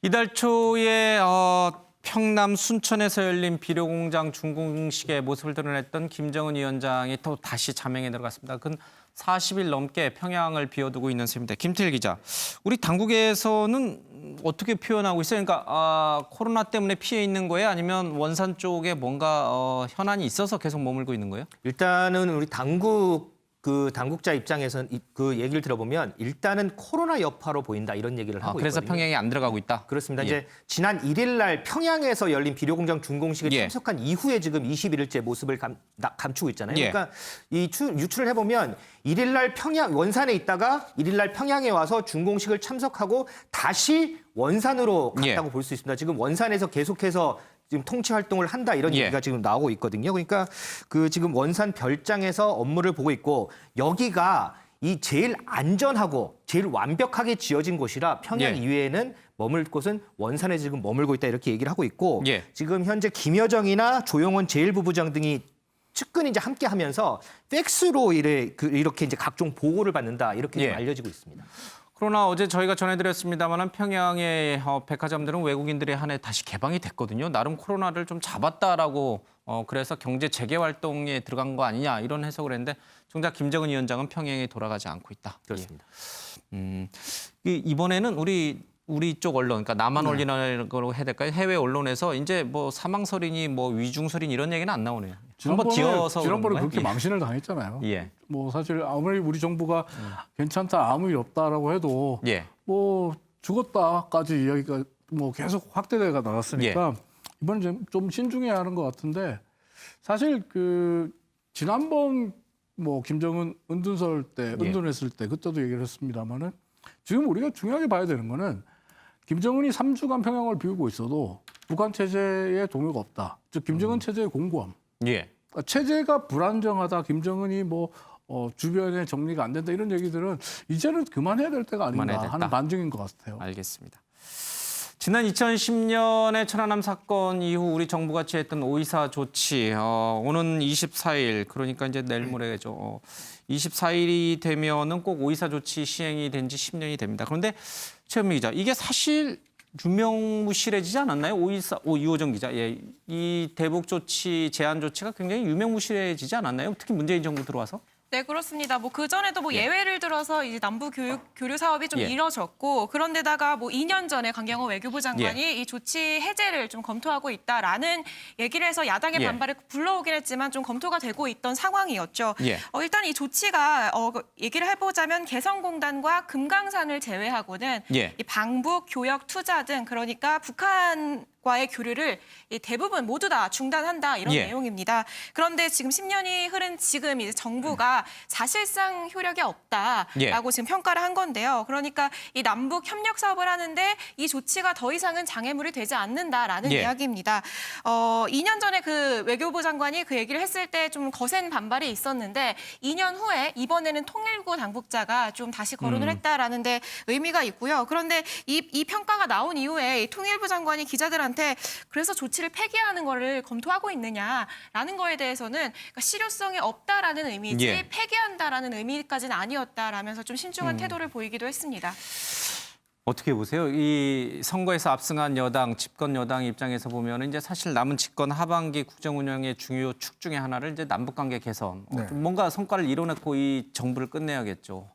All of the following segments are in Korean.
이달 초에 평남 순천에서 열린 비료공장 준공식의 모습을 드러냈던 김정은 위원장이 또 다시 자명에 들어갔습니다. 근 40일 넘게 평양을 비워두고 있는 셈입니다. 김태일 기자, 우리 당국에서는 어떻게 표현하고 있어요? 그러니까 코로나 때문에 피해 있는 거예요? 아니면 원산 쪽에 뭔가 현안이 있어서 계속 머물고 있는 거예요? 일단은 우리 당국자 입장에서 그 얘기를 들어보면 일단은 코로나 여파로 보인다 이런 얘기를 하고 그래서 있거든요. 평양에 안 들어가고 있다? 그렇습니다. 예. 이제 지난 1일 날 평양에서 열린 비료공장 준공식을 예. 참석한 이후에 지금 21일째 모습을 감추고 있잖아요. 예. 그러니까 이 유출을 해보면 1일 날 원산에 있다가 1일 날 평양에 와서 준공식을 참석하고 다시 원산으로 갔다고 예. 볼 수 있습니다. 지금 원산에서 계속해서 지금 통치 활동을 한다 이런 예. 얘기가 지금 나오고 있거든요. 그러니까 그 지금 원산 별장에서 업무를 보고 있고 여기가 이 제일 안전하고 제일 완벽하게 지어진 곳이라 평양 예. 이외에는 머물 곳은 원산에 지금 머물고 있다 이렇게 얘기를 하고 있고 예. 지금 현재 김여정이나 조용원 제1부부장 등이 측근이 이제 함께 하면서 팩스로 이렇게 이제 각종 보고를 받는다 이렇게 예. 좀 알려지고 있습니다. 그러나 어제 저희가 전해드렸습니다만 평양의 백화점들은 외국인들에 한해 다시 개방이 됐거든요. 나름 코로나를 좀 잡았다라고 그래서 경제 재개 활동에 들어간 거 아니냐 이런 해석을 했는데 정작 김정은 위원장은 평양에 돌아가지 않고 있다. 그렇습니다. 이번에는 우리 쪽 언론, 그러니까 남한 언론이라고 해야 될까요? 해외 언론에서 이제 뭐 사망설이니 뭐 위중설이니 이런 얘기는 안 나오네요. 한번 지어서 지난번에 그렇게 예. 망신을 당했잖아요. 예. 뭐 사실 아무리 우리 정부가 괜찮다 아무 일 없다라고 해도 예. 뭐 죽었다까지 이야기가 뭐 계속 확대돼가 나갔으니까 이번엔 좀 신중해야 하는 것 같은데 사실 그 지난번 뭐 김정은 은둔설 때 은둔했을 때 그때도 얘기를 했습니다마는 지금 우리가 중요하게 봐야 되는 거는 김정은이 3주간 평양을 비우고 있어도 북한 체제에 동요가 없다. 즉 김정은 체제의 공고함. 예. 그러니까 체제가 불안정하다. 김정은이 뭐 주변에 정리가 안 된다. 이런 얘기들은 이제는 그만해야 될 때가 아닌가 하는 반증인 것 같아요. 알겠습니다. 지난 2010년의 천안함 사건 이후 우리 정부가 취했던 오이사 조치, 오는 24일, 그러니까 이제 내일 모레죠. 24일이 되면은 꼭 오이사 조치 시행이 된 지 10년이 됩니다. 그런데 최현미 기자, 이게 사실 유명무실해지지 않았나요? 유호정 기자, 예, 이 대북 조치, 제한 조치가 굉장히 유명무실해지지 않았나요? 특히 문재인 정부 들어와서? 네, 그렇습니다. 뭐 그전에도 뭐 예외를 들어서 이제 남북 교류 사업이 좀 이뤄졌고 그런데다가 뭐 2년 전에 강경호 외교부 장관이 이 조치 해제를 좀 검토하고 있다라는 얘기를 해서 야당의 반발을 불러오긴 했지만 좀 검토가 되고 있던 상황이었죠. 일단 이 조치가 얘기를 해보자면 개성공단과 금강산을 제외하고는 이 방북, 교역, 투자 등 그러니까 북한과의 교류를 대부분 모두 다 중단한다 이런 내용입니다. 그런데 지금 10년이 흐른 지금 이제 정부가 사실상 효력이 없다라고 지금 평가를 한 건데요. 그러니까 이 남북 협력 사업을 하는데 이 조치가 더 이상은 장애물이 되지 않는다라는 이야기입니다. 2년 전에 그 외교부 장관이 그 얘기를 했을 때 좀 거센 반발이 있었는데 2년 후에 이번에는 통일부 당국자가 좀 다시 거론을 했다라는 데 의미가 있고요. 그런데 이 평가가 나온 이후에 이 통일부 장관이 기자들한테 그래서 조치를 폐기하는 거를 검토하고 있느냐라는 거에 대해서는 그러니까 실효성이 없다라는 의미지 폐기한다라는 의미까지는 아니었다라면서 좀 신중한 태도를 보이기도 했습니다. 어떻게 보세요? 이 선거에서 압승한 여당, 집권 여당 입장에서 보면 이제 사실 남은 집권 하반기 국정 운영의 중요 축 중에 하나를 이제 남북 관계 개선, 뭔가 성과를 이뤄냈고 이 정부를 끝내야겠죠.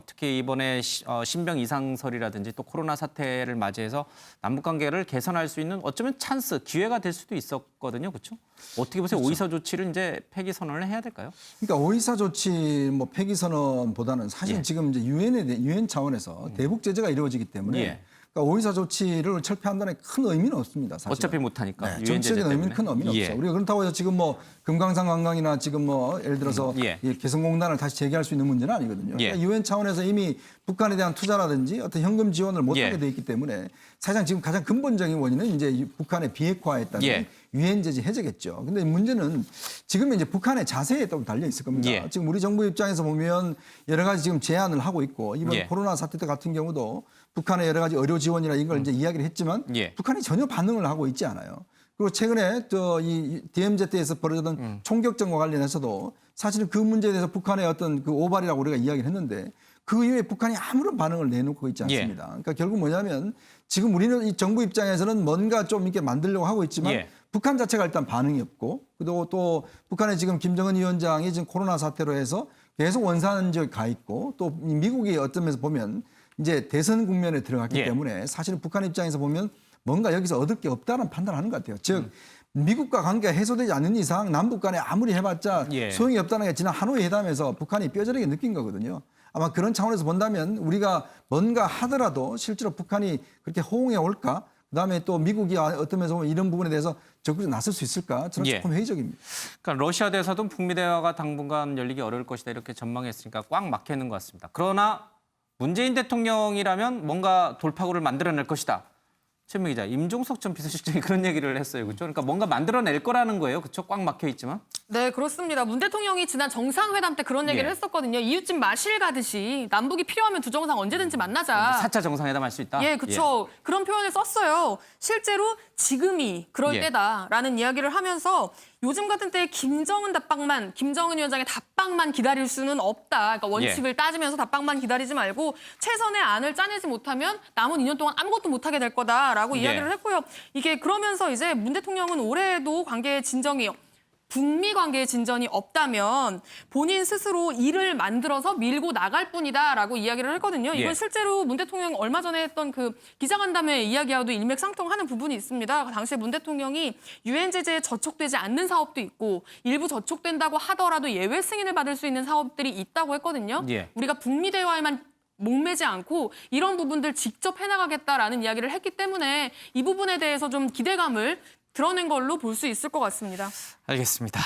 특히 이번에 신병 이상설이라든지 또 코로나 사태를 맞이해서 남북 관계를 개선할 수 있는 어쩌면 찬스, 기회가 될 수도 있었거든요, 그렇죠? 어떻게 보세요? 오이사 조치를 이제 폐기 선언을 해야 될까요? 그러니까 오이사 조치 뭐 폐기 선언보다는 사실 지금 이제 유엔 차원에서 대북 제재가 이루어지기 때문에 그러니까 오이사 조치를 철폐한다는 큰 의미는 없습니다. 사실. 어차피 못하니까. 네, 정치적인 의미는 큰 의미는 없죠. 우리가 그렇다고 해서 지금 뭐 금강산 관광이나 지금 뭐 예를 들어서 이 개성공단을 다시 재개할 수 있는 문제는 아니거든요. 그러니까 유엔 차원에서 이미 북한에 대한 투자라든지 어떤 현금 지원을 못하게 돼 있기 때문에 사실상 지금 가장 근본적인 원인은 이제 북한의 비핵화에 따른 유엔 제재 해제겠죠. 근데 문제는 지금 이제 북한의 자세에 또 달려 있을 겁니다. 지금 우리 정부 입장에서 보면 여러 가지 지금 제안을 하고 있고 이번 코로나 사태 때 같은 경우도 북한의 여러 가지 의료 지원이나 이걸 이제 이야기를 했지만 북한이 전혀 반응을 하고 있지 않아요. 그리고 최근에 이 DMZ에서 벌어졌던 총격전과 관련해서도 사실은 그 문제에 대해서 북한의 어떤 그 오발이라고 우리가 이야기를 했는데 그 이후에 북한이 아무런 반응을 내놓고 있지 않습니다. 그러니까 결국 뭐냐면 지금 우리는 이 정부 입장에서는 뭔가 좀 이렇게 만들려고 하고 있지만 북한 자체가 일단 반응이 없고 그리고 또 북한의 지금 김정은 위원장이 지금 코로나 사태로 해서 계속 원산 지역에 가 있고 또 미국이 어떤 면에서 보면 이제 대선 국면에 들어갔기 때문에 사실은 북한 입장에서 보면 뭔가 여기서 얻을 게 없다는 판단을 하는 것 같아요. 즉 미국과 관계가 해소되지 않는 이상 남북 간에 아무리 해봤자 소용이 없다는 게 지난 하노이 회담에서 북한이 뼈저리게 느낀 거거든요. 아마 그런 차원에서 본다면 우리가 뭔가 하더라도 실제로 북한이 그렇게 호응해 올까? 그다음에 또 미국이 어떤 면에서 보면 이런 부분에 대해서 적극적으로 나설 수 있을까? 저는 조금 회의적입니다. 그러니까 러시아 대사도 북미 대화가 당분간 열리기 어려울 것이다 이렇게 전망했으니까 꽉 막혀 있는 것 같습니다. 그러나 문재인 대통령이라면 뭔가 돌파구를 만들어낼 것이다. 최민희 기자, 임종석 전 비서실장이 그런 얘기를 했어요. 그렇죠? 그러니까 뭔가 만들어낼 거라는 거예요. 그렇죠? 꽉 막혀 있지만. 네, 그렇습니다. 문 대통령이 지난 정상회담 때 그런 얘기를 했었거든요. 이웃집 마실 가듯이 남북이 필요하면 두 정상 언제든지 만나자. 4차 정상회담 할 수 있다? 예, 그렇죠. 그런 표현을 썼어요. 실제로 지금이 그럴 때다라는 이야기를 하면서 요즘 같은 때에 김정은 위원장의 답방만 기다릴 수는 없다. 그러니까 원칙을 따지면서 답방만 기다리지 말고 최선의 안을 짜내지 못하면 남은 2년 동안 아무것도 못하게 될 거다라고 이야기를 했고요. 이게 그러면서 이제 문 대통령은 올해도 관계의 진정이 북미 관계의 진전이 없다면 본인 스스로 일을 만들어서 밀고 나갈 뿐이다라고 이야기를 했거든요. 이건 실제로 문 대통령이 얼마 전에 했던 그 기자간담회 이야기와도 일맥상통하는 부분이 있습니다. 당시에 문 대통령이 유엔 제재에 저촉되지 않는 사업도 있고 일부 저촉된다고 하더라도 예외 승인을 받을 수 있는 사업들이 있다고 했거든요. 우리가 북미 대화에만 목매지 않고 이런 부분들 직접 해나가겠다라는 이야기를 했기 때문에 이 부분에 대해서 좀 기대감을 드러낸 걸로 볼 수 있을 것 같습니다. 알겠습니다.